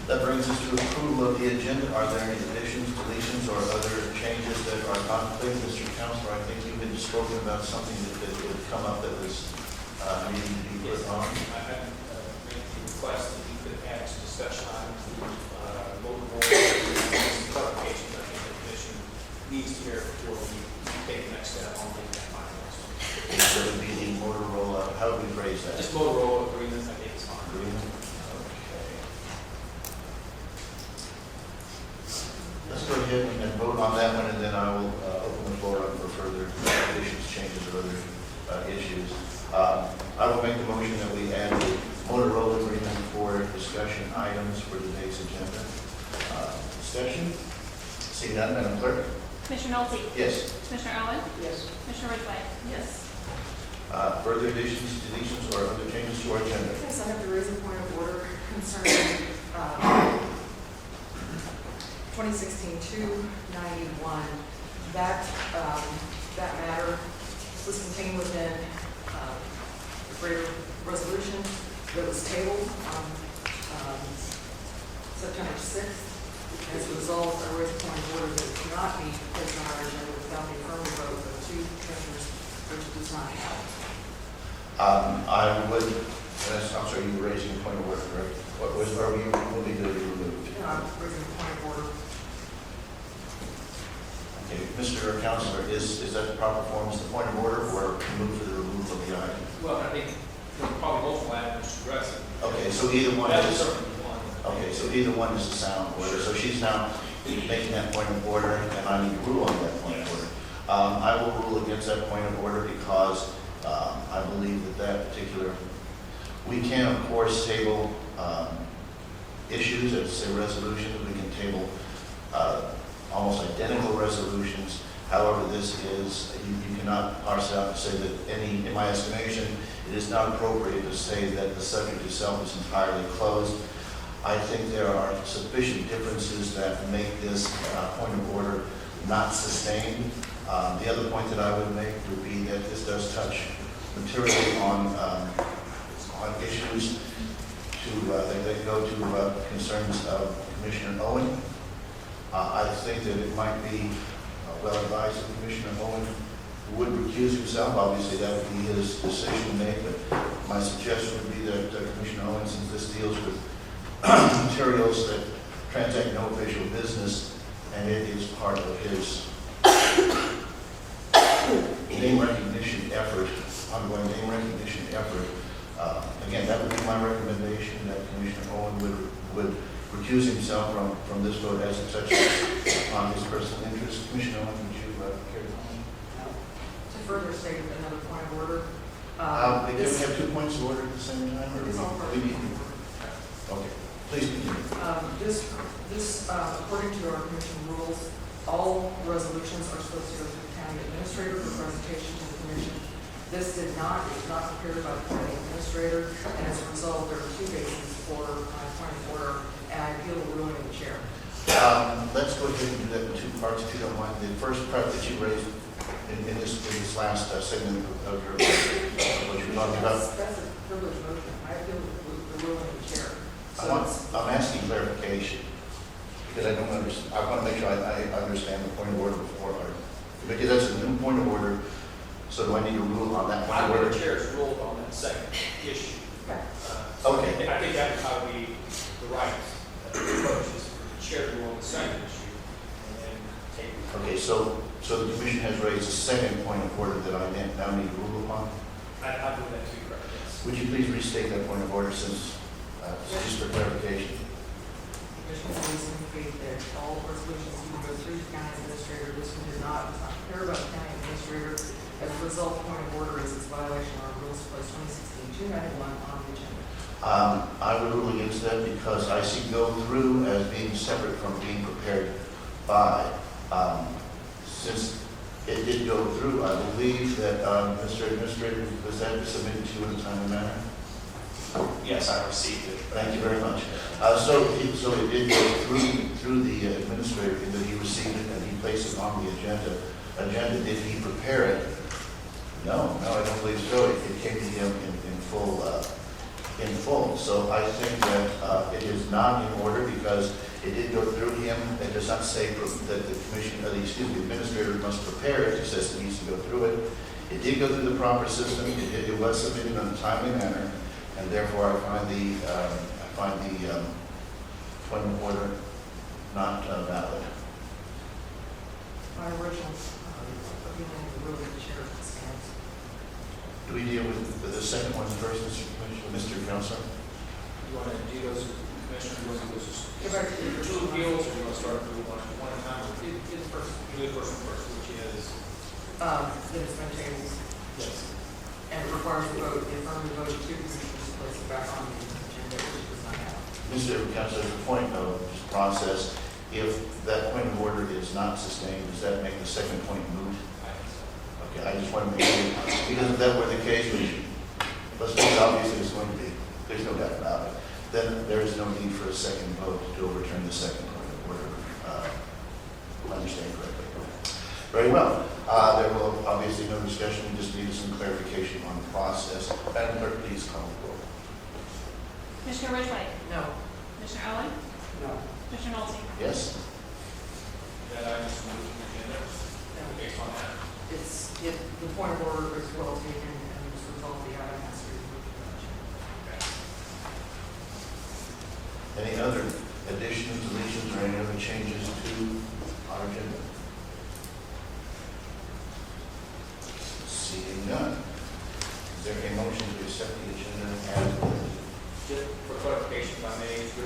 That brings us to approval of the agenda. Are there any additions, deletions, or other changes that are contemplated? Mr. Counselor, I think you've been spoken about something that would come up that was needing to be put on. I make the request that you could add to discussion items, vote roll, clarification that the commission needs to hear before we take the next step on the finance. So it would be the Motorola, how would we phrase that? Just Motorola agreements, I think it's fine. Agreement? Okay. Let's go ahead and vote on that one, and then I will open the floor up for further additions, changes, or other issues. I will make the motion that we add the Motorola agreement for discussion items for today's agenda. Discussion? Seeing none, Madam Clerk? Commissioner Nolte? Yes. Commissioner Owen? Yes. Commissioner Ridgway? Yes. Further additions, deletions, or other changes to our agenda? Yes, I have to raise a point of order concerning 2016-291. That matter was contained within the greater resolution that was tabled on September 6th. As a result, I raise a point of order that cannot be placed on our agenda without the affirmative vote of the two commissioners, which it does not have. I would, I'm sorry, you were raising a point of order, correct? What was, are we moving to be removed? I'm raising a point of order. Okay, Mr. Counselor, is that the proper form as the point of order, or move to the removal of the item? Well, I think probably multiple items to address it. Okay, so either one That's is, certainly one. okay, so either one is a sound order. So she's now making that point of order, and I need to rule on that point of order. I will rule against that point of order because I believe that particular, we can of course table issues, as a resolution, we can table almost identical resolutions. However, this is, you cannot parse out and say that any, in my estimation, it is not appropriate to say that the subject itself is entirely closed. I think there are sufficient differences that make this point of order not sustained. The other point that I would make would be that this does touch materially on issues that go to concerns of Commissioner Owen. I think that it might be well advised that Commissioner Owen would recuse himself. Obviously, that would be his decision to make, but my suggestion would be that Commissioner Owen, since this deals with materials that transact no official business, and it is part of his name recognition effort, ongoing name recognition effort. Again, that would be my recommendation, that Commissioner Owen would recuse himself from this vote as it touches on his personal interest. Commissioner Owen, would you care to comment? To further state another point of order. Can we have 2 points of order at the same time? Or It's all we part need- of the Okay, please continue. According to our commission rules, all resolutions are supposed to go to the county administrator for presentation to the commission. This did not, it was not prepared by the county administrator, and as a result, there are 2 bases for my point of order, and I feel the ruling of the chair. Let's go ahead and do that in 2 parts, if you don't mind. The first part that you raised in this last segment of your, what you're talking about. That's a privileged motion. I feel the ruling of the chair. I'm asking clarification, because I don't understand. I want to make sure I understand the point of order before I, because that's a new point of order. So do I need to rule on that point I of think order? the chair's ruled on that second issue. Okay. Okay. I think that is how we, the right approach is for the chair to rule on the second issue and then take. Okay, so the commission has raised a second point of order that I now need to rule upon. I believe that to be correct, yes. Would you please restate that point of order since, just for clarification? Commission rules indicate that all resolutions need to go through the county administrator. This one did not, it's not prepared by the county administrator. As a result, point of order is its violation of our rules to place 2016-291 on the agenda. I would rule against that because I see go through as being separate from being prepared by. Since it did go through, I believe that Mr. Administrator, was that submitted to you in a timely manner? Yes, I received it. Thank you very much. So it did go through the administrator, and that he received it and he placed it on the agenda. Did he prepare it? No, I don't believe so. It came to him in full. So I think that it is not in order because because it did go through him. It does not say that the commission, the administrator must prepare it. It says it needs to go through it. It did go through the proper system. It was submitted in a timely manner, and therefore I find the point of order not valid. My original, opinion really the chair stands. Do we deal with the second one first, Mr. Counselor? You want to do those, Commissioner, you want to do those Go back to the two appeals, or you want to start with one at a time? Do the first one first, which is? That it's been tabled, Yes. and it requires a vote, the affirmative vote of two commissioners to place it back on the agenda, which does not happen. Mr. Counselor, the point of this process, if that point of order is not sustained, does that make the second point moot? Okay, I just want to make sure, because if that were the case, which, let's face it, obviously it's going to be, there's no doubt about it, then there is no need for a second vote to overturn the second point of order. If I understand correctly. Very well. There will obviously no discussion, we just need some clarification on the process. Madam Clerk, please call the roll. Commissioner Ridgway. No. Commissioner Owen. No. Commissioner Nolte. Yes? That item is moved to the agenda, based on that. The point of order is well taken, and as a result, the item has to be moved to the agenda. Any other additions, deletions, or any other changes to our agenda? Seeing none. Is there a motion to accept the agenda as presented? Just for clarification, if I may, if we're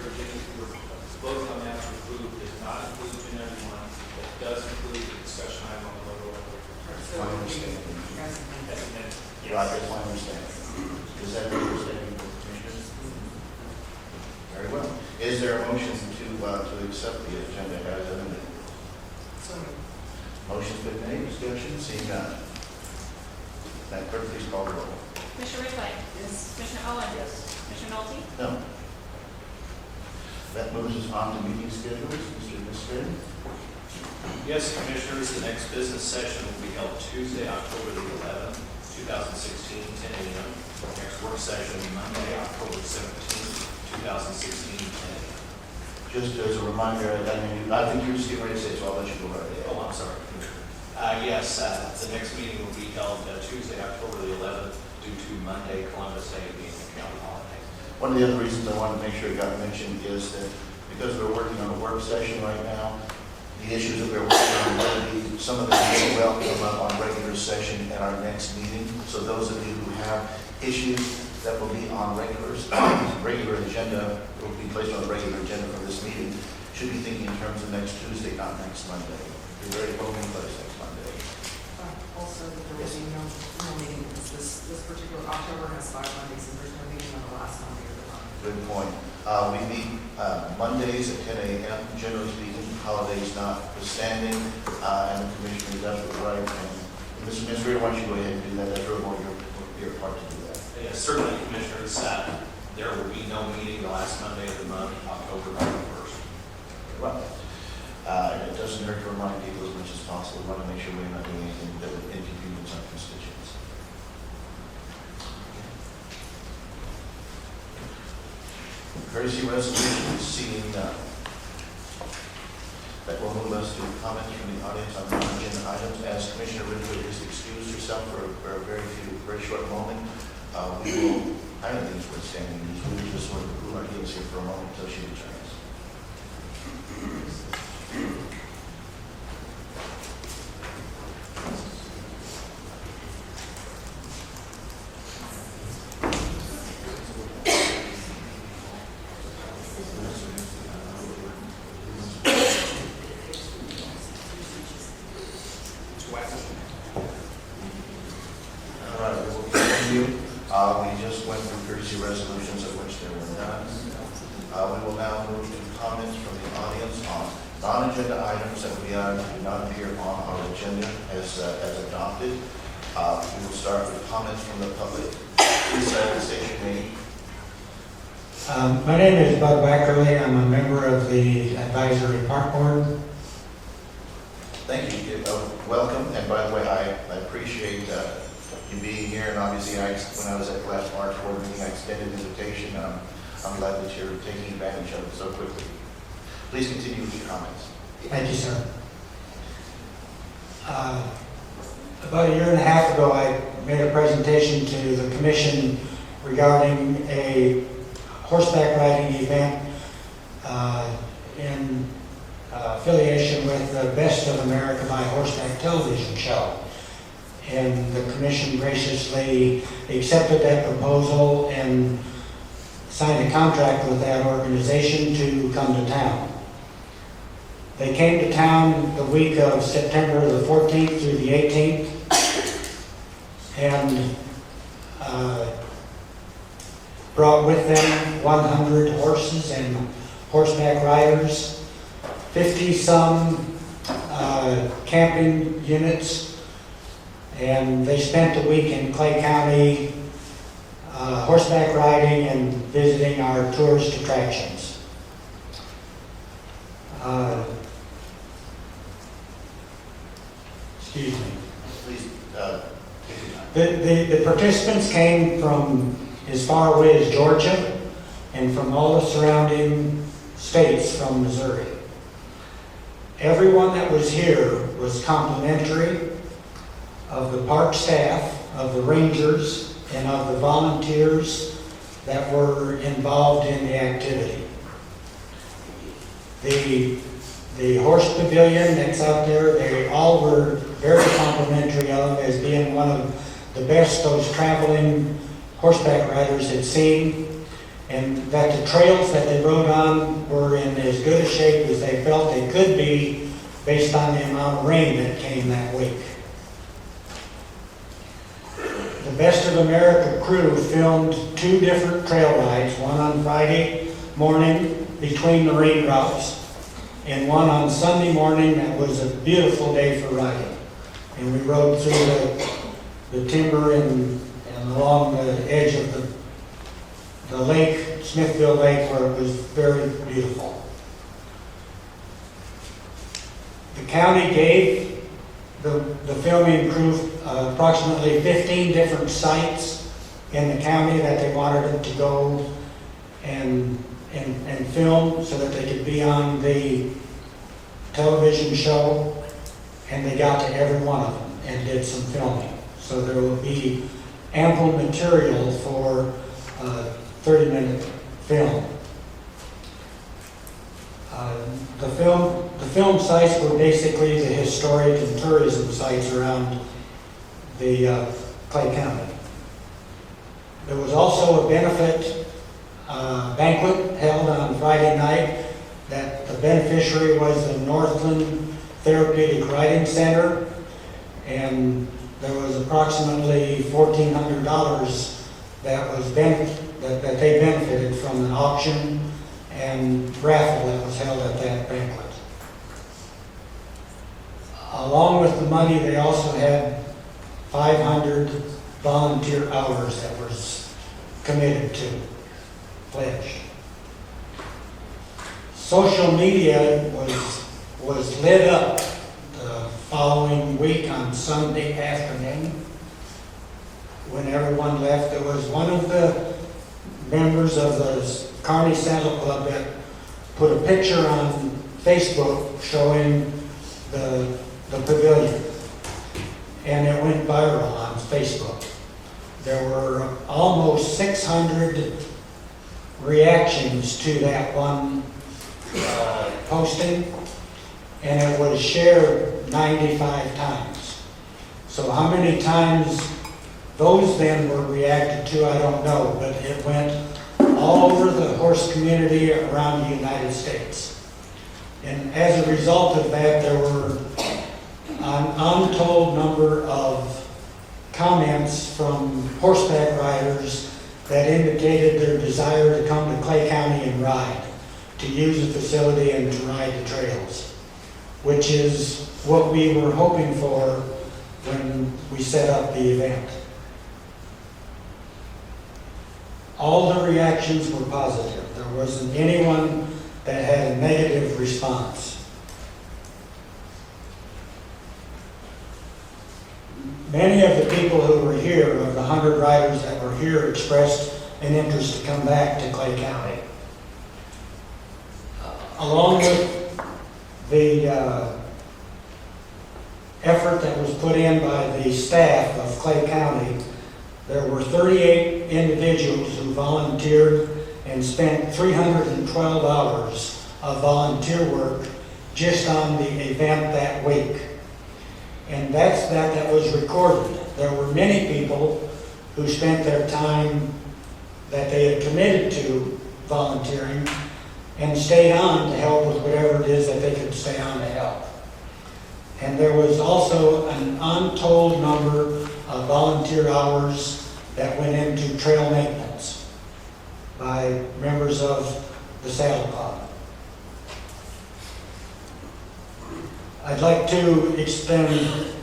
voting on that to approve, does not include agenda item 1, but does include the discussion item on the local order. So My we- understanding. as amended. Right, that's my understanding. Is that your understanding, Commissioners? Very well. Is there a motion to accept the agenda as amended? So moved. Motion's been made, discussion, seeing none. Madam Clerk, please call the roll. Commissioner Ridgway. Yes. Commissioner Owen. Yes. Commissioner Nolte. No. That moves us on to meeting schedules. Mr. Administrator? Yes, Commissioners, the next business session will be held Tuesday, October the 11th, 2016, 10 a.m. Next work session, Monday, October 17th, 2016, 10 a.m. Just as a reminder, I think you're just getting ready to say, so I'll let you go right ahead. Oh, I'm sorry. Yes, the next meeting will be held Tuesday, October the 11th, due to Monday, Columbus Day being a county holiday. One of the other reasons I wanted to make sure it got mentioned is that because we're working on a work session right now, the issues that we're working on, maybe some of them may well come up on regular session at our next meeting. So those of you who have issues that will be on regular agenda, will be placed on the regular agenda for this meeting, should be thinking in terms of next Tuesday, not next Monday. Be ready to vote in place next Monday. Also, that there will be no meeting, because this particular October has 5 Mondays, and there's no meeting on the last Monday of the month. Good point. We meet Mondays at 10 a.m., generally speaking, holidays notwithstanding, and the commissioner is absolutely right. And Mr. Administrator, why don't you go ahead and do that? That's really more your part to do that. Yes, certainly, Commissioners, there will be no meeting the last Monday of the month, October 31st. Well, it doesn't hurt to remind people as much as possible. We want to make sure we're not doing anything that would inconvenience our constituents. Courtesy resolutions, seeing none. That will move us to comments from the audience on non-agenda items. As Commissioner Ridgway has excused herself for a very short moment, we will, I don't think it's worth standing in these. We will just sort of cool our heels here for a moment until she returns. All right, we will continue. We just went through courtesy resolutions, of which there were none. We will now move to comments from the audience on non-agenda items that do not appear on our agenda as adopted. We will start with comments from the public. Please state your name. My name is Bud Wackerly. I'm a member of the Advisory Park Board. Thank you. Welcome. And by the way, I appreciate you being here. And obviously, when I was at the last March board meeting, I extended an invitation. I'm glad that you're taking advantage of it so quickly. Please continue with your comments. Thank you, sir. About a year and a half ago, I made a presentation to the commission regarding a horseback riding event in affiliation with the Best of America by Horseback television show. And the commission graciously accepted that proposal and signed a contract with that organization to come to town. They came to town the week of September the 14th through the 18th and brought with them 100 horses and horseback riders, 50-some camping units, and they spent a week in Clay County horseback riding and visiting our tourist attractions. Excuse me. Please, take your time. The participants came from as far away as Georgia and from all the surrounding states from Missouri. Everyone that was here was complimentary of the park staff, of the rangers, and of the volunteers that were involved in the activity. The horse pavilion that's out there, they all were very complimentary of as being one of the best those traveling horseback riders had seen, and that the trails that they rode on were in as good a shape as they felt they could be based on the amount of rain that came that week. The Best of America crew filmed 2 different trail rides, one on Friday morning between the rain routes, and one on Sunday morning that was a beautiful day for riding. And we rode through the timber and along the edge of the lake, Smithville Lake, where it was very beautiful. The county gave the filming crew approximately 15 different sites in the county that they wanted them to go and film so that they could be on the television show, and they got to every one of them and did some filming. So there will be ample material for a 30-minute film. The film sites were basically the historic and tourism sites around the Clay County. There was also a benefit banquet held on Friday night that the beneficiary was the Northland Therapeutic Riding Center, and there was approximately $1,400 that they benefited from an auction and raffle that was held at that banquet. Along with the money, they also had 500 volunteer hours that was committed to, pledged. Social media was lit up the following week on Sunday afternoon. When everyone left, there was one of the members of the Kearney Saddle Club that put a picture on Facebook showing the pavilion, and it went viral on Facebook. There were almost 600 reactions to that one posting, and it was shared 95 times. So how many times those then were reacted to, I don't know, but it went all over the horse community around the United States. And as a result of that, there were an untold number of comments from horseback riders that indicated their desire to come to Clay County and ride, to use the facility and to ride the trails, which is what we were hoping for when we set up the event. All the reactions were positive. There wasn't anyone that had a negative response. Many of the people who were here, of the 100 riders that were here, expressed an interest to come back to Clay County. along with the effort that was put in by the staff of Clay County, there were 38 individuals who volunteered and spent 312 hours of volunteer work just on the event that week. And that was recorded. There were many people who spent their time that they had committed to volunteering and stayed on to help with whatever it is that they could stay on to help. And there was also an untold number of volunteer hours that went into trail maintenance by members of the Saddle Club. I'd like to extend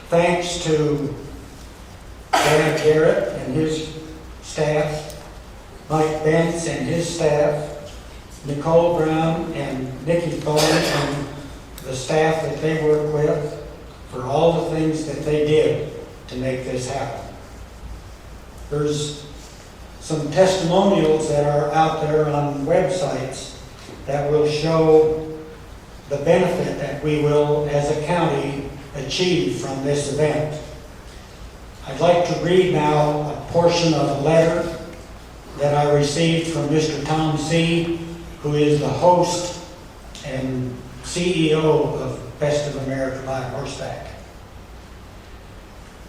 thanks to Dan Garrett and his staff, Mike Bentz and his staff, Nicole Brown and Nikki Thorne and the staff that they work with for all the things that they did to make this happen. There's some testimonials that are out there on websites that will show the benefit that we will, as a county, achieve from this event. I'd like to read now a portion of a letter that I received from Mr. Tom C., who is the host and CEO of Best of America by Horseback.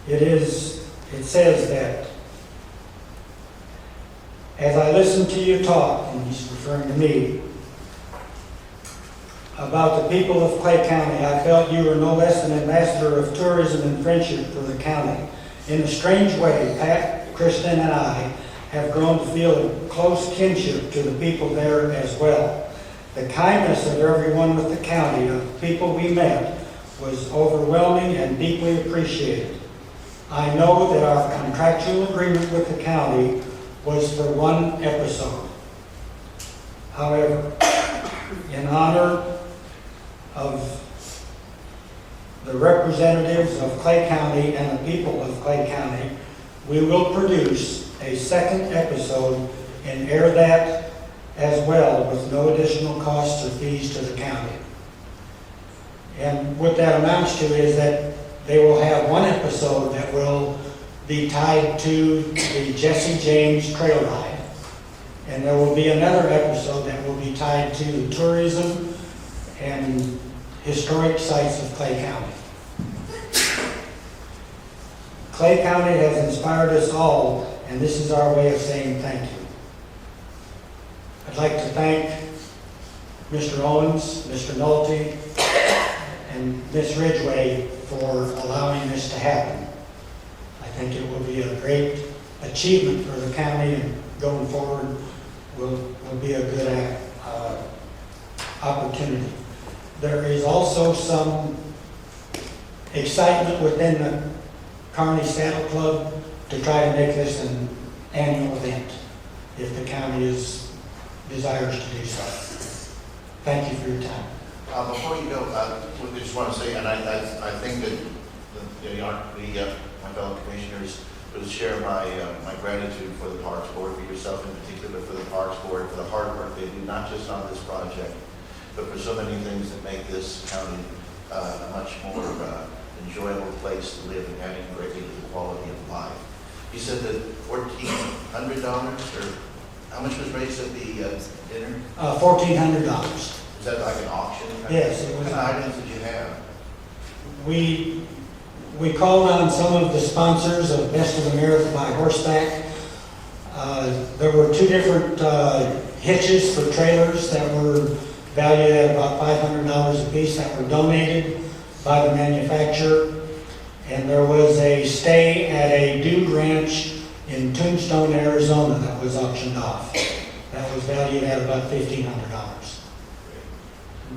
It says that, as I listen to you talk, and he's referring to me, about the people of Clay County, I felt you were no less an ambassador of tourism and friendship for the county. In a strange way, Pat, Kristen, and I have grown to feel a close kinship to the people there as well. The kindness of everyone with the county, of the people we met, was overwhelming and deeply appreciated. I know that our contractual agreement with the county was for one episode. However, in honor of the representatives of Clay County and the people of Clay County, we will produce a second episode and air that as well with no additional costs or fees to the county. And what that amounts to is that they will have one episode that will be tied to the Jesse James Trail Ride. And there will be another episode that will be tied to the tourism and historic sites of Clay County. Clay County has inspired us all, and this is our way of saying thank you. I'd like to thank Mr. Owens, Mr. Nolte, and Ms. Ridgway for allowing this to happen. I think it will be a great achievement for the county, and going forward will be a good opportunity. There is also some excitement within the Kearney Saddle Club to try to make this an annual event, if the county desires to do so. Thank you for your time. Before you go, we just want to say, and I think that my fellow commissioners would share my gratitude for the Parks Board, for yourself in particular, for the Parks Board, for the hard work they do, not just on this project, but for so many things that make this county a much more enjoyable place to live and adding greatly to the quality of life. You said that $1,400, or how much was raised at the dinner? $1,400. Is that like an auction? Yes, it was. What kind of items did you have? We called on some of the sponsors of Best of America by Horseback. There were two different hitches for trailers that were valued at about $500 a piece that were donated by the manufacturer. And there was a stay at a dude ranch in Tombstone, Arizona that was auctioned off. That was valued at about $1,500.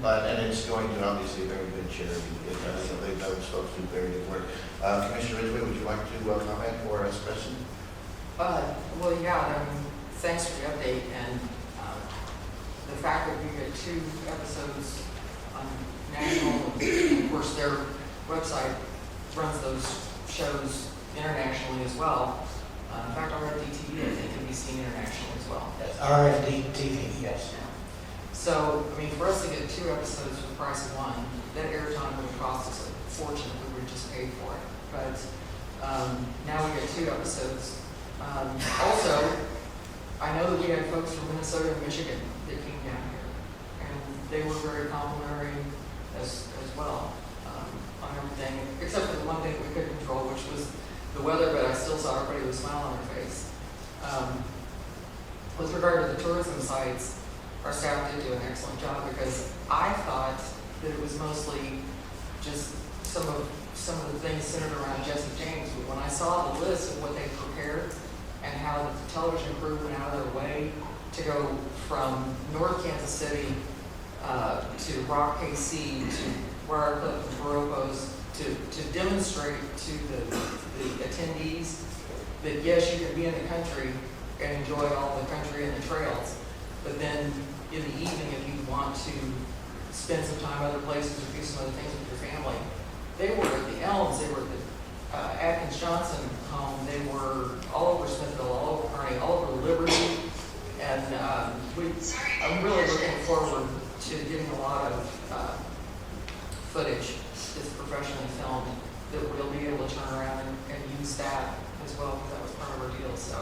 And it's going to obviously a very good charity. Those folks do very good work. Commissioner Ridgway, would you like to comment or ask a question? Well, yeah, thanks for the update, and the fact that we get 2 episodes on national, and of course their website runs those shows internationally as well. In fact, RFD TV, I think, can be seen internationally as well. RFD TV, yes. So So, I mean, for us to get 2 episodes for the price of 1, that airtime would cost us a fortune if we would just pay for it. But now we get 2 episodes. Also, I know that we had folks from Minnesota and Michigan that came down here, and they were very complimentary as well on everything, except for the one thing we couldn't control, which was the weather, but I still saw everybody with a smile on their face. With regard to the tourism sites, our staff did do an excellent job because I thought that it was mostly just some of the things centered around Jesse James. But when I saw the list of what they prepared and how the television crew went out of their way to go from North Kansas City to Rock KC to Briarcliff and Baropos to demonstrate to the attendees that yes, you can be in the country and enjoy all the country and the trails, but then in the evening, if you want to spend some time other places or do some other things with your family, they were at the Elms, they were at the Atkins Johnson home, they were all over Smithville, all over Kearney, all over Liberty, and I'm really looking forward to getting a lot of footage that's professionally filmed that we'll be able to turn around and use that as well, because that was part of our deal. So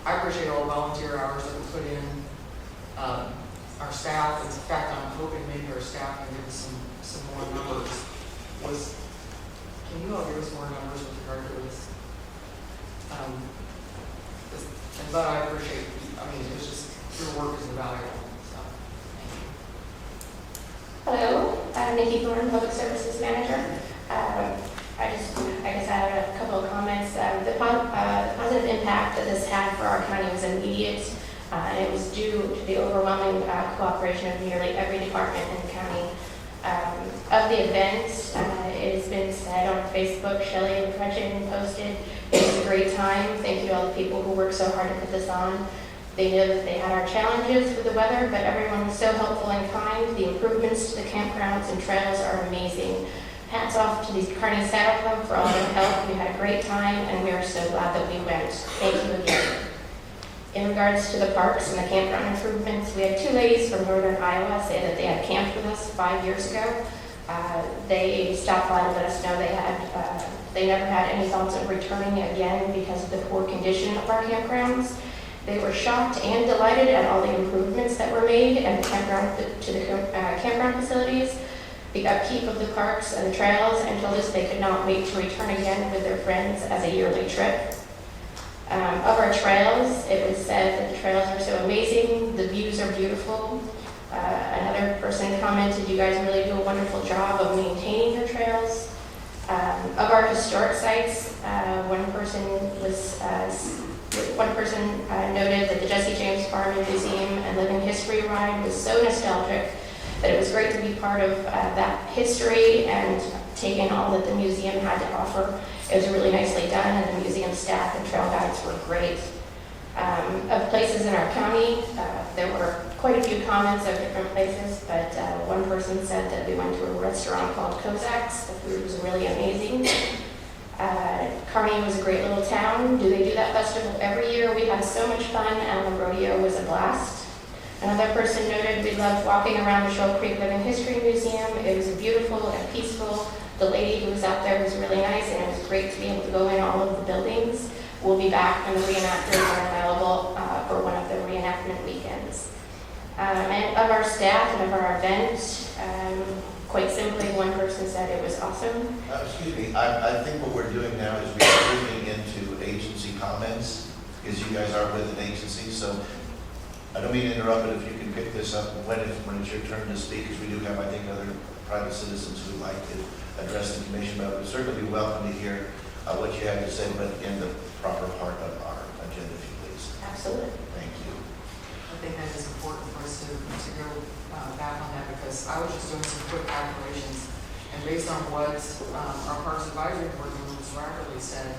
I appreciate all the volunteer hours that we put in. Our staff, in fact, I'm hoping maybe our staff can give us some more numbers. Can you all give us more numbers with regard to this? But I appreciate, I mean, it was just, your work is invaluable, so, thank you. Hello, I'm Nikki Thorne, Public Services Manager. I guess I have a couple of comments. The positive impact that this had for our county was immediate, and it was due to the overwhelming cooperation of nearly every department in the county. Of the event, it has been said on Facebook, Shelley and Gretchen posted, it was a great time. Thank you to all the people who worked so hard to put this on. They know that they had our challenges with the weather, but everyone was so helpful and kind. The improvements to the campgrounds and trails are amazing. Hats off to the Kearney Saddle Club for all their help. We had a great time, and we are so glad that we went. Thank you again. In regards to the parks and the campground improvements, we had 2 ladies from northern Iowa say that they had camped with us 5 years ago. They stopped by to let us know they never had any thoughts of returning again because of the poor condition of our campgrounds. They were shocked and delighted at all the improvements that were made and to the campground facilities, the upkeep of the parks and the trails, and told us they could not wait to return again with their friends as a yearly trip. Of our trails, it was said that the trails are so amazing, the views are beautiful. Another person commented, you guys really do a wonderful job of maintaining your trails. Of our historic sites, one person noted that the Jesse James Farm and Museum and Living History ride was so nostalgic that it was great to be part of that history and take in all that the museum had to offer. It was really nicely done, and the museum staff and trail guides were great. Of places in our county, there were quite a few comments of different places, but one person said that we went to a restaurant called Kozak's. The food was really amazing. Kearney was a great little town. Do they do that festival every year? We had so much fun, and the rodeo was a blast. Another person noted we loved walking around the Shoal Creek Living History Museum. It was beautiful and peaceful. The lady who was out there was really nice, and it was great to be able to go in all of the buildings. We'll be back when the reenactors are available for one of the reenactment weekends. And of our staff and of our event, quite simply, one person said it was awesome. Excuse me, I think what we're doing now is we're moving into agency comments, because you guys are with an agency, so I don't mean to interrupt, but if you can pick this up when it's your turn to speak, because we do have, I think, other private citizens who like to address the commission, but we'd certainly be welcome to hear what you have to say, but in the proper part of our agenda, if you please. Absolutely. Thank you. I think that is important for us to go back on that, because I was just doing some quick calculations, and based on what our Parks Advisory Board members rapidly said,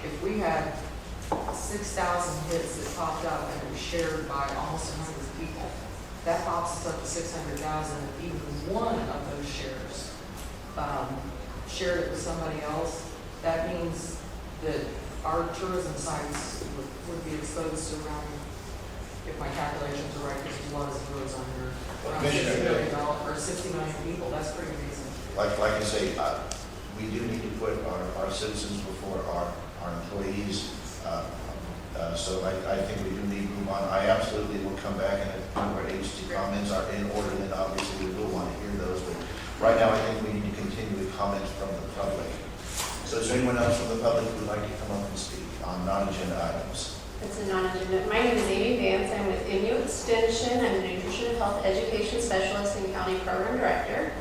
if we had 6,000 hits that popped up and it was shared by almost 100 people, that pops us up to 600,000. If even one of those shares shared it with somebody else, that means that our tourism sites would be exposed to around if my calculations are right, there's a lot of zeros on here. Well, Around $60 Commissioner, million, or 60 million people, that's pretty amazing. like I say, we do need to put our citizens before our employees. So I think we do need to move on. I absolutely will come back, and if one of our agency comments are in order, then obviously we will want to hear those. But right now, I think we need to continue with comments from the public. So is there anyone else from the public who would like to come up and speak on non-agenda items? It's a non-agenda. My name is Amy Vance. I'm with IMU Extension. I'm the Nutrition and Health Education Specialist and County Program Director.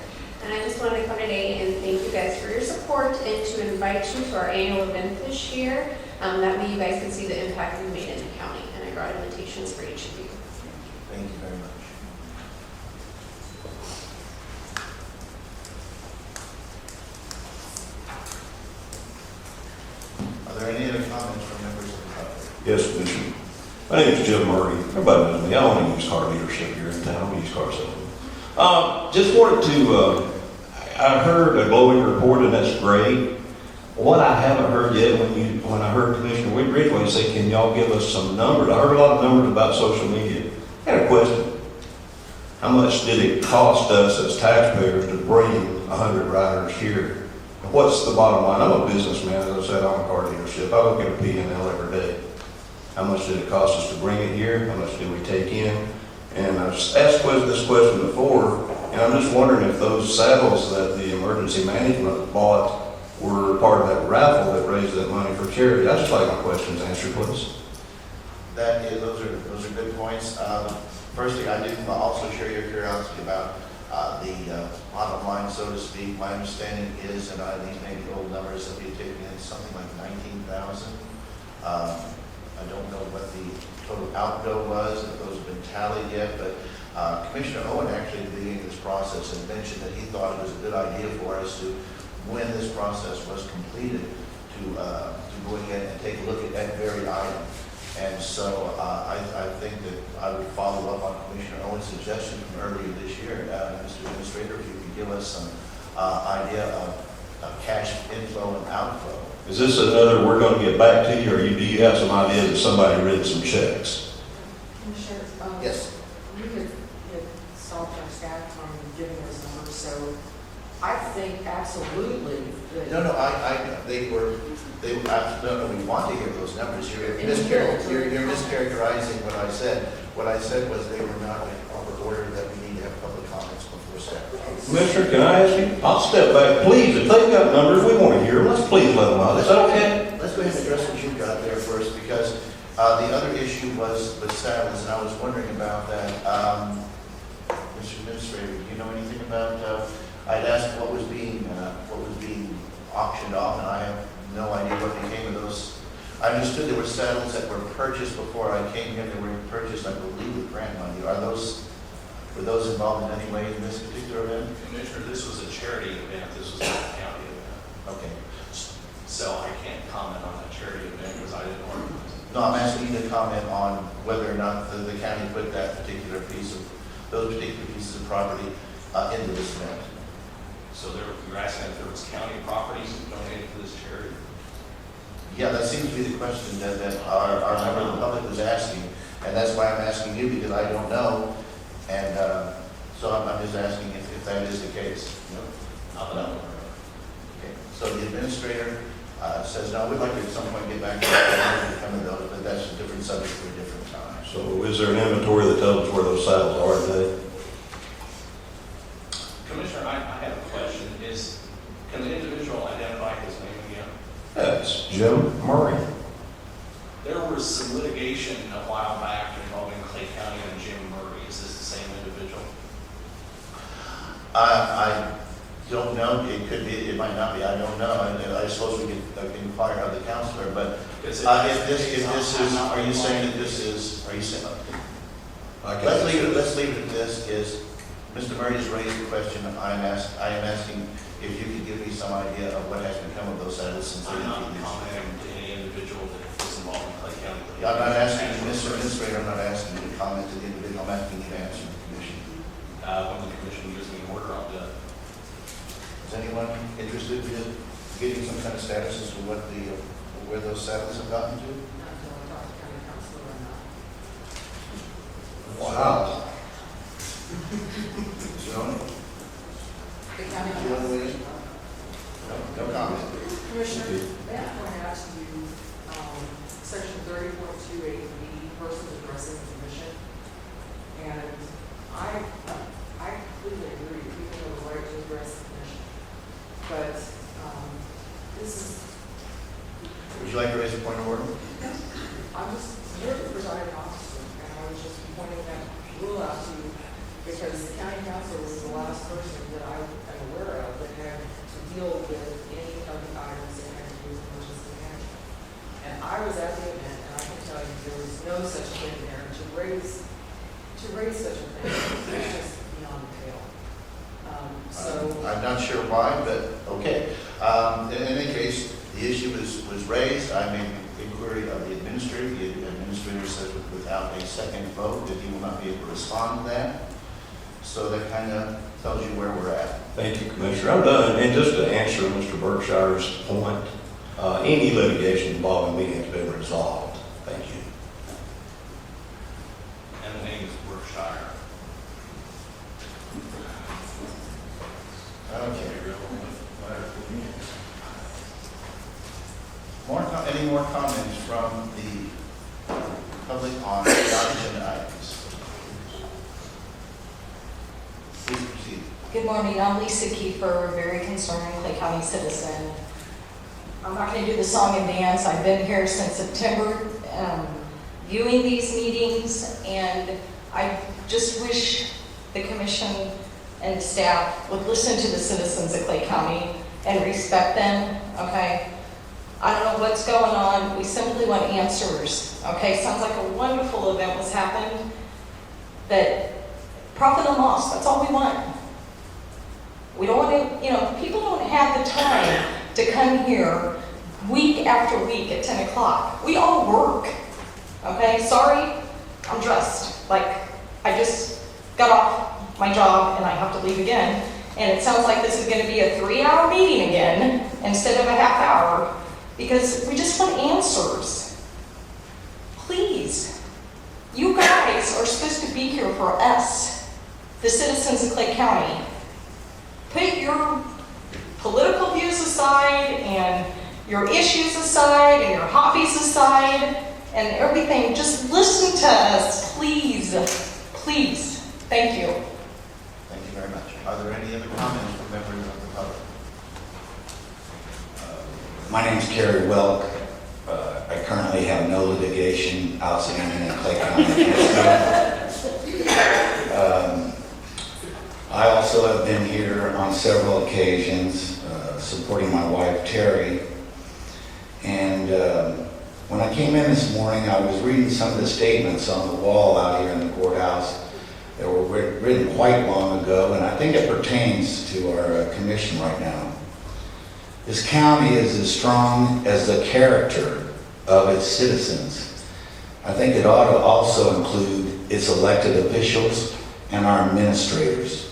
And I just wanted to come today and thank you guys for your support and to invite you to our annual event this year. That way you guys can see the impact we've made in the county. And I brought invitations for each of you. Thank you very much. Are there any other comments from members of the public? Yes, Commissioner. My name is Jim Murray. Everybody knows me. I own a used car dealership here in town. I'm a used car salesman. Just wanted to, I heard a glowing report, and that's great. What I haven't heard yet, when I heard Commissioner Ridgway say, can y'all give us some numbers? I heard a lot of numbers about social media. I had a question. How much did it cost us as taxpayers to bring 100 riders here? What's the bottom line? I'm a businessman, as I said, I'm a car dealership. I look at a P&L every day. How much did it cost us to bring it here? How much did we take in? And I've asked this question before, and I'm just wondering if those saddles that the emergency management bought were part of that raffle that raised that money for charity. I'd just like my questions answered, please. Those are good points. Firstly, I did also share your curiosity about the bottom line, so to speak. My understanding is, and these may be old numbers, that we had taken in something like 19,000. I don't know what the total outgo was, if those have been tallied yet, but Commissioner Owen actually at the beginning of this process had mentioned that he thought it was a good idea for us to, when this process was completed, to go ahead and take a look at that very item. And so I think that I would follow up on Commissioner Owen's suggestion from earlier this year. Mr. Administrator, if you could give us some idea of cash inflow and outflow. Is this another, we're going to get back to you, or do you have some idea that somebody written some checks? Commissioner, Yes. you could stop our staff from giving those numbers, so I think absolutely that. No, we want to hear those numbers. You're mischaracterizing what I said. What I said was they were not in proper order, that we need to have public comments before staff. Commissioner, can I ask you? I'll step back, please. If they've got numbers, we want to hear them. Let's please let them out. Is that okay? Let's go ahead and address what you've got there first, because the other issue was the saddles, and I was wondering about that. Mr. Administrator, do you know anything about, I'd asked what was being auctioned off, and I have no idea what became of those. I understood there were saddles that were purchased before I came here. They were purchased, I believe, with grant money. Were those involved in any way in this particular event? Commissioner, this was a charity event. This was not a county event. Okay. So I can't comment on that charity event because I didn't organize it. No, I'm asking you to comment on whether or not the county put those particular pieces of property into this event. So you're asking if there was county properties donated to this charity? Yeah, that seems to be the question that our member of the public was asking, and that's why I'm asking you, because I don't know, and so I'm just asking if that is the case. Not that I'm aware of. Okay. So the administrator says, no, we'd like to at some point get back to some of those, but that's a different subject for a different time. So is there an inventory that tells us where those saddles are today? Commissioner, I have a question. Can the individual identify his name again? That's Jim Murray. There was some litigation a while back involving Clay County and Jim Murray. Is this the same individual? I don't know. It could be, it might not be. I don't know. I suppose we could inquire of the counselor, but if this is, are you saying that this is, are you saying, let's leave it at this, is Mr. Murray has raised the question. I am asking if you could give me some idea of what has become of those saddles since they I'm not introduced. commenting to any individual that was involved in Clay County. I'm not asking you, Mr. Administrator, I'm not asking you to comment to the individual. I'm asking you to answer the commission. When the commission gives me an order, I'll do it. Is anyone interested in getting some kind of status as to what where those saddles have gotten to? Not until I talk to county council or not. Wow. Joan? The county You want to weigh in? No comment. Commissioner, may I point out to you, section 30.28B, persons addressing the commission. And I completely agree, people have the right to address the commission. But, this is, Would you like to raise a point of order? I'm just, you're the presiding officer, and I was just pointing that rule out to you, because the county council was the last person that I am aware of that had to deal with any of the items that had to do with emergency management. And I was at the event, and I can tell you, there was no such thing there to raise such a thing. It's just beyond the pale. So, I'm not sure why, but okay. In any case, the issue was raised. I made inquiry of the administrator. The administrator says without a second vote that he will not be able to respond to that. So that kind of tells you where we're at. Thank you, Commissioner. I'm done. And just to answer Mr. Berkshire's point, any litigation involving me has been resolved. Thank you. And the name is Berkshire. Okay. Any more comments from the public on the agenda items? Please proceed. Good morning, I'm Lisa Kiefer, a very concerned Clay County citizen. I'm not going to do the song and dance. I've been here since September viewing these meetings, and I just wish the commission and staff would listen to the citizens of Clay County and respect them, okay? I don't know what's going on. We simply want answers, okay? Sounds like a wonderful event was happening, but profit and loss, that's all we want. We don't want to, people don't have the time to come here week after week at 10 o'clock. We all work, okay? Sorry, I'm dressed. Like, I just got off my job and I have to leave again. And it sounds like this is going to be a 3-hour meeting again instead of a half hour because we just want answers. Please, you guys are supposed to be here for us, the citizens of Clay County. Put your political views aside and your issues aside and your hobbies aside and everything. Just listen to us, please. Please. Thank you. Thank you very much. Are there any other comments from members of the public? My name's Kerry Welk. I currently have no litigation outstanding in Clay County. I also have been here on several occasions supporting my wife Terry. And when I came in this morning, I was reading some of the statements on the wall out here in the courthouse that were written quite long ago, and I think it pertains to our commission right now. This county is as strong as the character of its citizens. I think it ought to also include its elected officials and our administrators.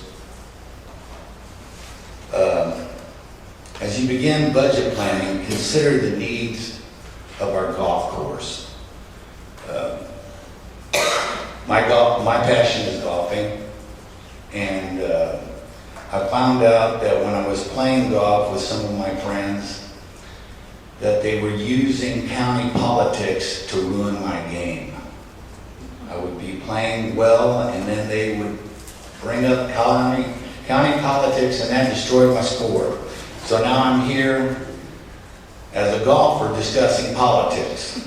As you begin budget planning, consider the needs of our golf course. My passion is golfing, and I found out that when I was playing golf with some of my friends, that they were using county politics to ruin my game. I would be playing well, and then they would bring up county politics, and that destroyed my score. So now I'm here as a golfer discussing politics.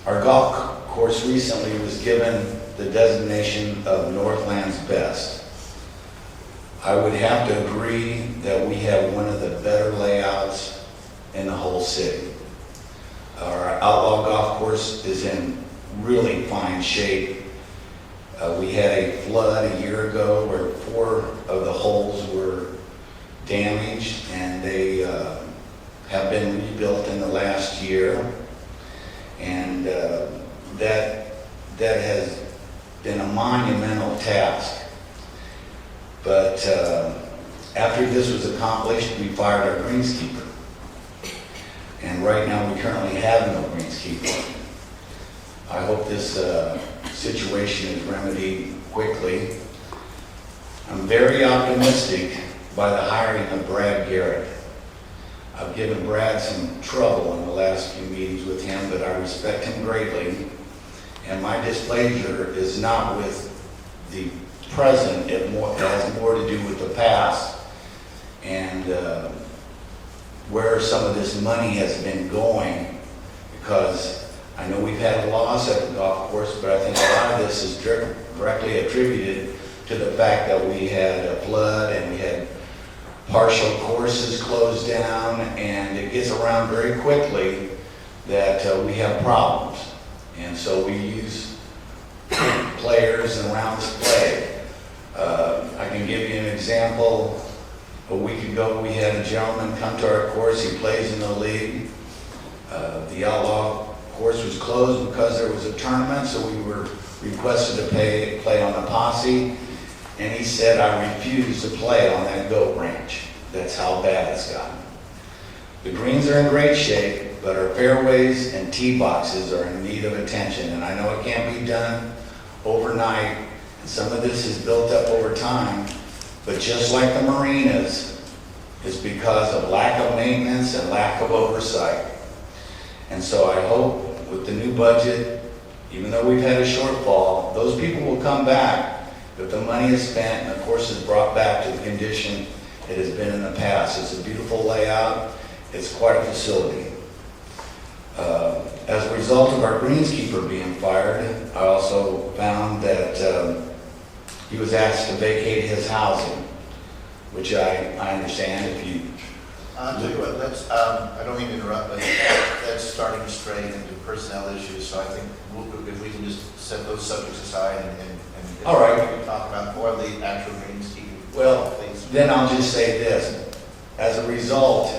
Our golf course recently was given the designation of Northland's Best. I would have to agree that we have one of the better layouts in the whole city. Our outlaw golf course is in really fine shape. We had a flood a year ago where 4 of the holes were damaged, and they have been rebuilt in the last year. And that has been a monumental task. But after this was accomplished, we fired our greenskeeper. And right now we currently have no greenskeeper. I hope this situation is remedied quickly. I'm very optimistic by the hiring of Brad Garrett. I've given Brad some trouble in the last few meetings with him, but I respect him greatly. And my displeasure is not with the present, it has more to do with the past. And where some of this money has been going, because I know we've had a loss at the golf course, but I think a lot of this is directly attributed to the fact that we had a flood and we had partial courses closed down, and it gets around very quickly that we have problems. And so we use players and rounds play. I can give you an example. A week ago, we had a gentleman come to our course. He plays in the league. The Outlaw course was closed because there was a tournament, so we were requested to play on the posse. And he said, I refuse to play on that goat ranch. That's how bad it's gotten. The greens are in great shape, but our fairways and tee boxes are in need of attention. And I know it can't be done overnight, and some of this is built up over time, but just like the marinas, it's because of lack of maintenance and lack of oversight. And so I hope with the new budget, even though we've had a shortfall, those people will come back if the money is spent and the course is brought back to the condition it has been in the past. It's a beautiful layout. It's quite a facility. As a result of our greenskeeper being fired, I also found that he was asked to vacate his housing, which I understand if you... I'll tell you what, that's, I don't mean to interrupt, but that's starting to stray into personnel issues, so I think if we can just set those subjects aside and All right. we can talk about more of the actual greenskeeping. Well, things. then I'll just say this. As a result,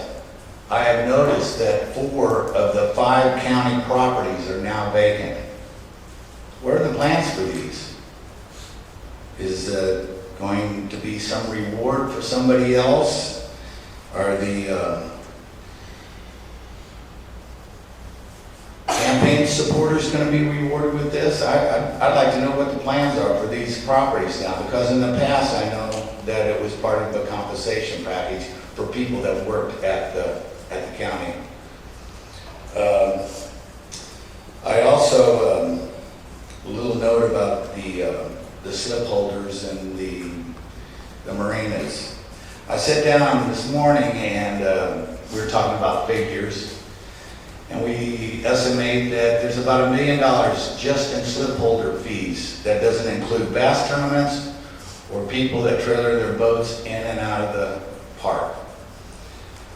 I have noticed that 4 of the 5 county properties are now vacant. What are the plans for these? Is going to be some reward for somebody else? Are the campaign supporters going to be rewarded with this? I'd like to know what the plans are for these properties now, because in the past I know that it was part of the compensation package for people that worked at the county. I also, a little note about the slip holders and the marinas. I sat down this morning and we were talking about figures, and we estimate that there's about $1 million just in slip holder fees. That doesn't include bass tournaments or people that trailer their boats in and out of the park.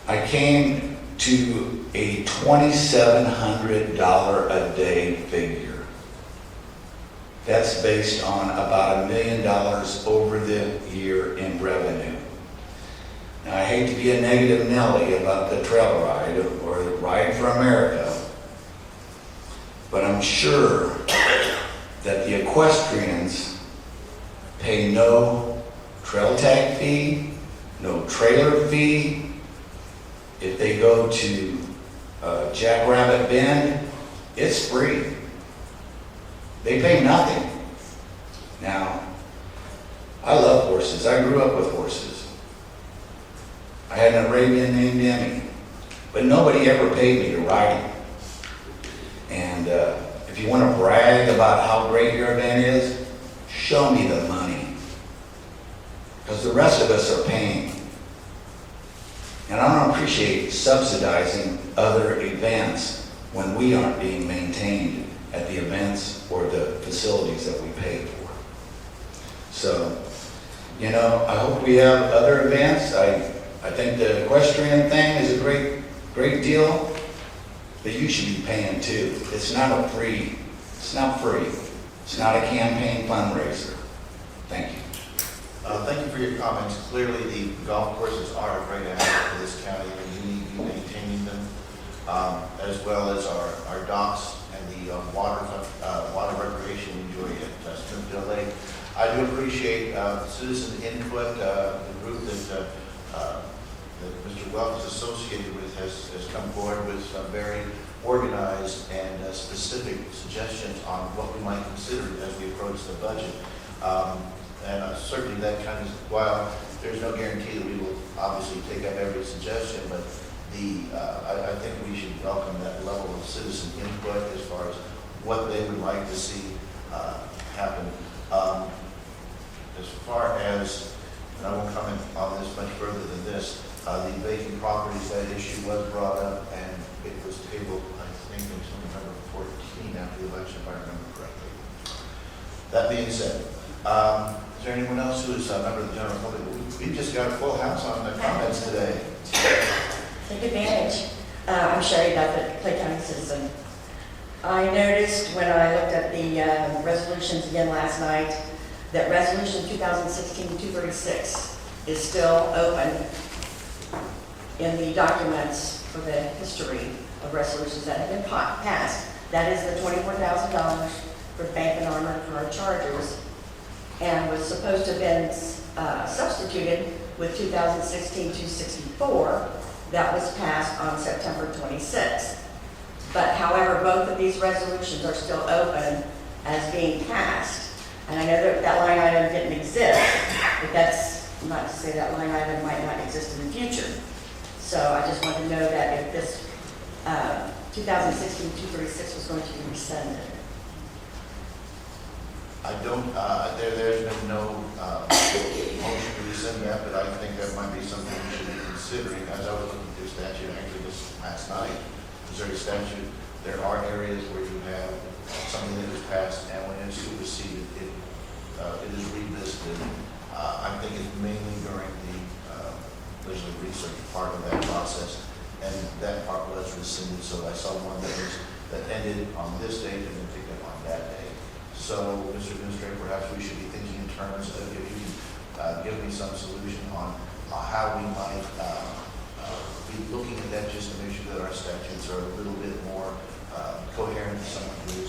I came to a $2,700 a day figure. That's based on about $1 million over the year in revenue. Now, I hate to be a negative Nelly about the trail ride or the Ride for America, but I'm sure that the equestrians pay no trail tag fee, no trailer fee. If they go to Jackrabbit Bend, it's free. They pay nothing. Now, I love horses. I grew up with horses. I had an Arabian named Emmy, but nobody ever paid me to ride him. And if you want to brag about how great your event is, show me the money. Because the rest of us are paying. And I don't appreciate subsidizing other events when we aren't being maintained at the events or the facilities that we pay for. So, you know, I hope we have other events. I think the equestrian thing is a great deal, but you should be paying too. It's not free. It's not a campaign fundraiser. Thank you. Thank you for your comments. Clearly, the golf courses are a great asset for this county, and we need to be maintaining them, as well as our docks and the water recreation we enjoy at Smithfield Lake. I do appreciate citizen input. The group that Mr. Welk is associated with has come forward with some very organized and specific suggestions on what we might consider as we approach the budget. And certainly that kind of, while there's no guarantee that we will obviously take up every suggestion, but I think we should welcome that level of citizen input as far as what they would like to see happen. As far as, and I won't comment on this much further than this, the vacant properties, that issue was brought up and it was tabled, I think, until November 14 after the election, if I remember correctly. That being said, is there anyone else who is a member of the general public? We've just got a full house on the comments today. Take advantage. I'm Sherry Duffett, Clay County citizen. I noticed when I looked at the resolutions again last night that resolution 2016-236 is still open in the documents for the history of resolutions that have been passed. That is the $24,000 for the bank and armor for our chargers, and was supposed to have been substituted with 2016-264 that was passed on September 26th. But however, both of these resolutions are still open as being passed. And I know that that line item didn't exist, but that's not to say that line item might not exist in the future. So I just want to know that if this 2016-236 was going to be rescinded. I don't, there's been no motion to rescind that, but I think that might be something we should be considering. As I was looking through statute, actually just last night, Missouri statute, there are areas where you have something that is passed, and when it's superseded, it is revisited. I think it's mainly during the legislative research part of that process, and that part was rescinded. So I saw one that ended on this date and then picked up on that day. So, Mr. Administrator, perhaps we should be thinking in terms of, if you can give me some solution on how we might be looking at that, just to make sure that our statutes are a little bit more coherent to someone who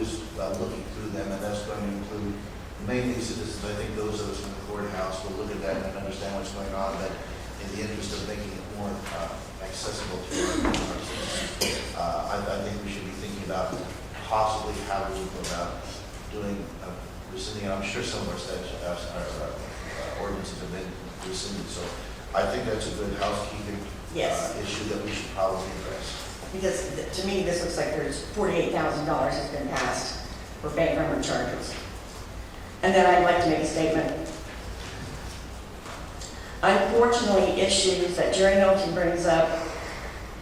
is looking through them, and that's going to include mainly citizens. I think those of us in the courthouse will look at that and understand what's going on, but in the interest of making it more accessible to our citizens, I think we should be thinking about possibly how we would go about doing rescinding. I'm sure some of our statutes, our ordinances have been rescinded, so I think that's a good housekeeping issue that we should probably address. Because to me, this looks like there's $48,000 has been passed for bank armor charges. And then I'd like to make a statement. Unfortunately, issues that Jerry Milton brings up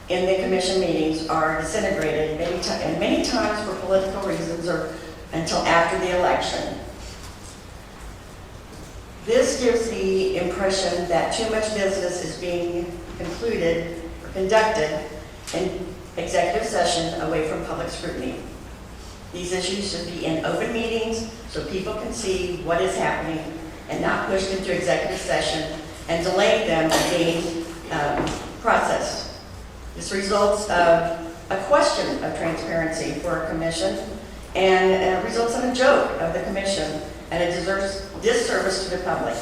in the commission meetings are disintegrated many times for political reasons or until after the election. This gives the impression that too much business is being concluded or conducted in executive session away from public scrutiny. These issues should be in open meetings so people can see what is happening and not pushed into executive session and delay them from being processed. This results of a question of transparency for our commission and results in a joke of the commission and a disservice to the public.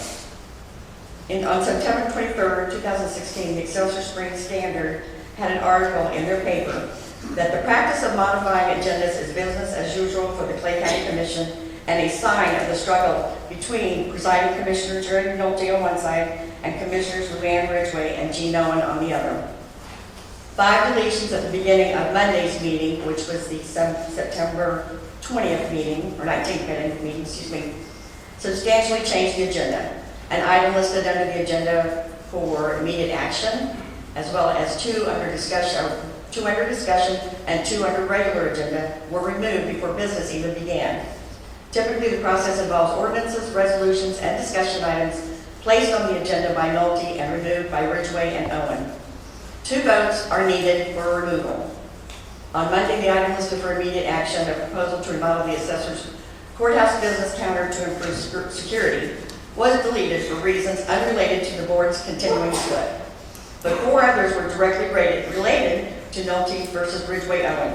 On September 23rd, 2016, the Excelsior Springs Standard had an article in their paper that the practice of modifying agendas is business as usual for the Clay County Commission and a sign of the struggle between presiding Commissioner Jerry Nolte on one side and Commissioners Luann Ridgway and Gene Owen on the other. 5 deletions at the beginning of Monday's meeting, which was the September 20th meeting, or 19th meeting, excuse me, substantially changed the agenda. An item listed under the agenda for immediate action, as well as 2 under discussion and 2 under regular agenda were removed before business even began. Typically, the process involves ordinances, resolutions, and discussion items placed on the agenda by Nolte and removed by Ridgway and Owen. 2 votes are needed for removal. On Monday, the item listed for immediate action, a proposal to remodel the assessor's courthouse business counter to improve security, was deleted for reasons unrelated to the board's continuing split. But 4 others were directly related to Nolte versus Ridgway Owen.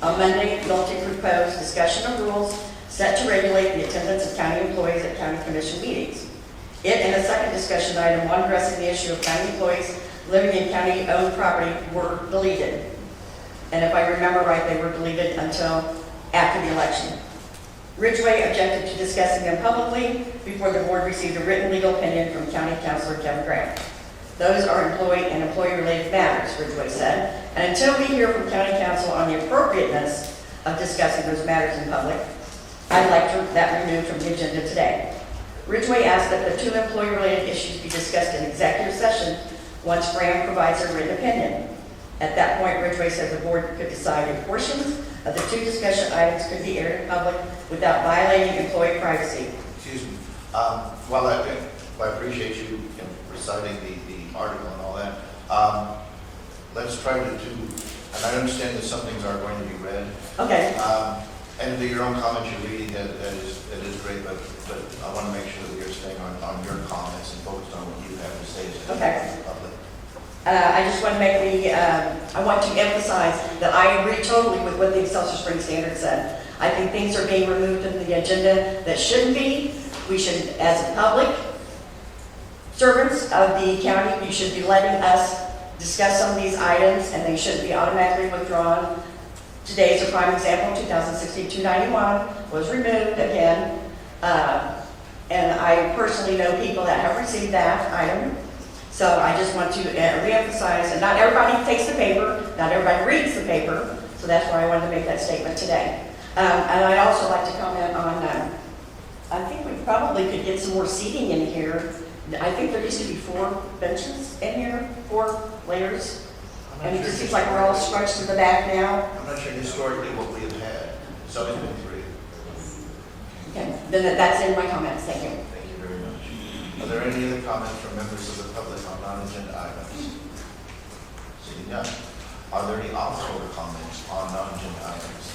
On Monday, Nolte proposed discussion of rules set to regulate the attendance of county employees at county commission meetings. It and a second discussion item, one addressing the issue of county employees living in county-owned property, were deleted. and if I remember right, they were deleted until after the election. Ridgway objected to discussing them publicly before the board received a written legal opinion from County Councilor Kevin Grant. Those are employee and employee-related matters, Ridgway said, and until we hear from County Council on the appropriateness of discussing those matters in public, I'd like that removed from the agenda today. Ridgway asked that the two employee-related issues be discussed in executive session once Graham provides a written opinion. At that point, Ridgway said the board could decide if portions of the two discussion items could be aired in public without violating employee privacy. Excuse me. Well, I appreciate you reciting the article and all that. Let's try to do, and I understand that some things are going to be read. Okay. And your own comments you're reading, that is great, but I want to make sure that you're staying on your comments and focused on what you have to say to the public. I just want to I want to emphasize that I agree totally with what the Excelsior Springs Standard said. I think things are being removed from the agenda that shouldn't be. We should, as a public servants of the county, you should be letting us discuss some of these items, and they shouldn't be automatically withdrawn. Today is a prime example. 2016-291 was removed again. And I personally know people that have received that item. So I just want to reemphasize, and not everybody takes the paper, not everybody reads the paper, so that's why I wanted to make that statement today. And I'd also like to comment on, I think we probably could get some more seating in here. I think there used to be 4 benches in here, 4 layers. And it just seems like we're all scrunched to the back now. I'm not sure historically what we have had. It's always been 3. Okay, then that's in my comments. Thank you. Thank you very much. Are there any other comments from members of the public on non-agenda items? Seeing none. Are there any officer comments on non-agenda items?